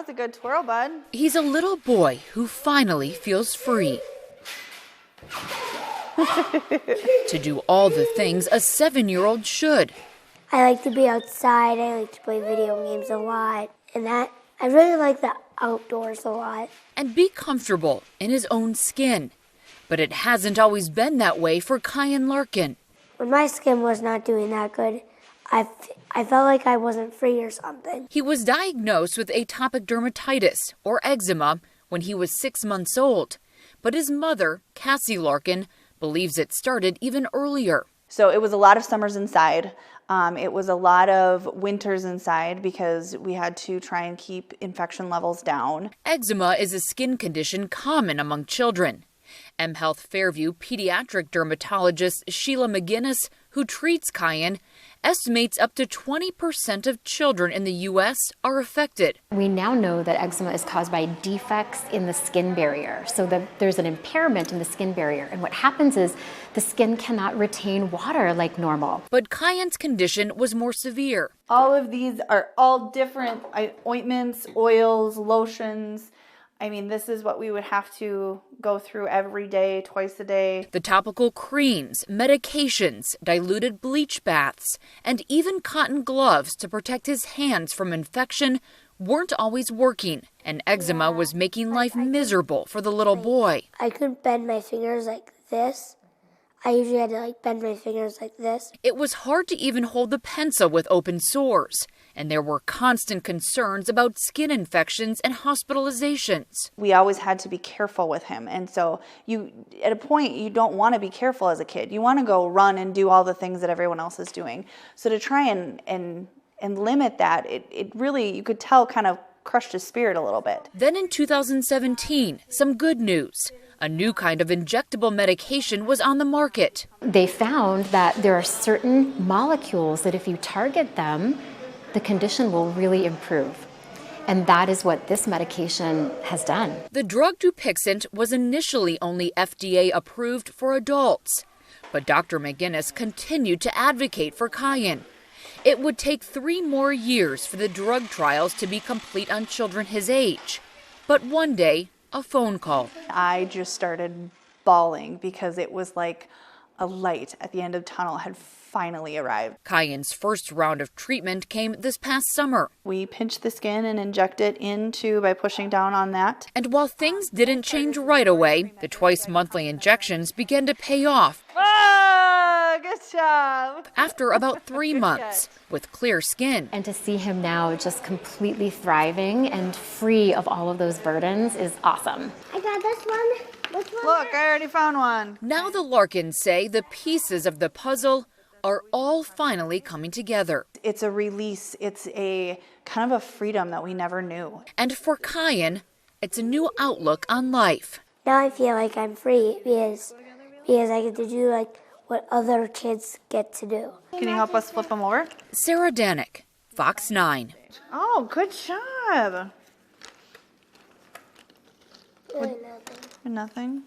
a good twirl, bud. He's a little boy who finally feels free to do all the things a 7-year-old should. I like to be outside. I like to play video games a lot. And I really like the outdoors a lot. And be comfortable in his own skin. But it hasn't always been that way for Kyan Larkin. When my skin was not doing that good, I felt like I wasn't free or something. He was diagnosed with atopic dermatitis, or eczema, when he was 6 months old. But his mother, Cassie Larkin, believes it started even earlier. So it was a lot of summers inside. It was a lot of winters inside because we had to try and keep infection levels down. Eczema is a skin condition common among children. mHealth Fairview pediatric dermatologist Sheila McGinnis, who treats Kyan, estimates up to 20% of children in the U.S. are affected. We now know that eczema is caused by defects in the skin barrier, so that there's an impairment in the skin barrier. And what happens is the skin cannot retain water like normal. But Kyan's condition was more severe. All of these are all different ointments, oils, lotions. I mean, this is what we would have to go through every day, twice a day. The topical creams, medications, diluted bleach baths, and even cotton gloves to protect his hands from infection weren't always working, and eczema was making life miserable for the little boy. I couldn't bend my fingers like this. I usually had to bend my fingers like this. It was hard to even hold the pencil with open sores, and there were constant concerns about skin infections and hospitalizations. We always had to be careful with him, and so at a point, you don't want to be careful as a kid. You want to go run and do all the things that everyone else is doing. So to try and limit that, it really, you could tell, kind of crushed his spirit a little bit. Then in 2017, some good news. A new kind of injectable medication was on the market. They found that there are certain molecules that if you target them, the condition will really improve. And that is what this medication has done. The drug Dupixent was initially only FDA approved for adults. But Dr. McGinnis continued to advocate for Kyan. It would take 3 more years for the drug trials to be complete on children his age. But one day, a phone call. I just started bawling because it was like a light at the end of the tunnel had finally arrived. Kyan's first round of treatment came this past summer. We pinch the skin and inject it into by pushing down on that. And while things didn't change right away, the twice-monthly injections began to pay off. Good job. After about 3 months, with clear skin. And to see him now just completely thriving and free of all of those burdens is awesome. I got this one. This one. Look, I already found one. Now the Larkins say the pieces of the puzzle are all finally coming together. It's a release. It's a kind of a freedom that we never knew. And for Kyan, it's a new outlook on life. Now I feel like I'm free because I get to do what other kids get to do. Can you help us flip them over? Sarah Danik, Fox 9. Oh, good job. Really nothing. Nothing.